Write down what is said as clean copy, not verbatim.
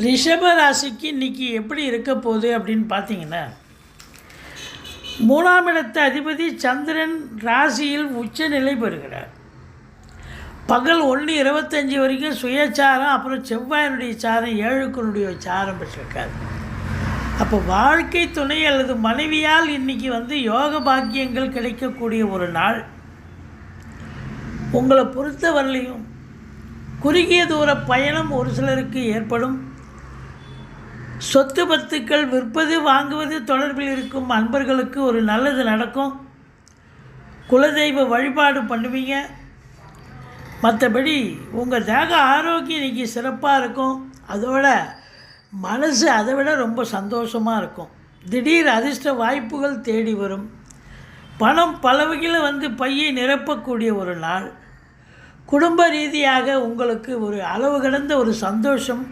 ரிஷப ராசிக்கு இன்றைக்கி எப்படி இருக்க போகுது அப்படின்னு பார்த்தீங்கன்னா, 3ஆம் இடத்து அதிபதி சந்திரன் ராசியில் உச்ச நிலை பெறுகிறார். பகல் 1:25 வரைக்கும் சுயச்சாரம், அப்புறம் செவ்வாயினுடைய சாரம் 7க்குனுடைய சாரம் பெற்றிருக்கார். அப்போ வாழ்க்கை துணை அல்லது மனைவியால் இன்றைக்கி யோக பாக்கியங்கள் கிடைக்கக்கூடிய ஒரு நாள். உங்களை பொறுத்தவரையிலையும் குறுகிய தூர பயணம் ஒரு சிலருக்கு ஏற்படும். சொத்து பத்துக்கள் விற்பது வாங்குவது தொடர்பில் இருக்கும் அன்பர்களுக்கு ஒரு நல்லது நடக்கும். குலதெய்வ வழிபாடு பண்ணுவீங்க. மற்றபடி உங்கள் தேக ஆரோக்கியம் இன்றைக்கி சிறப்பாக இருக்கும். அதோட மனசு அதை விட ரொம்ப சந்தோஷமாக இருக்கும். திடீர் அதிர்ஷ்ட வாய்ப்புகள் தேடி வரும். பணம் பல வகையில் பையை நிரப்பக்கூடிய ஒரு நாள். குடும்ப ரீதியாக உங்களுக்கு ஒரு அளவு கடந்த ஒரு சந்தோஷம்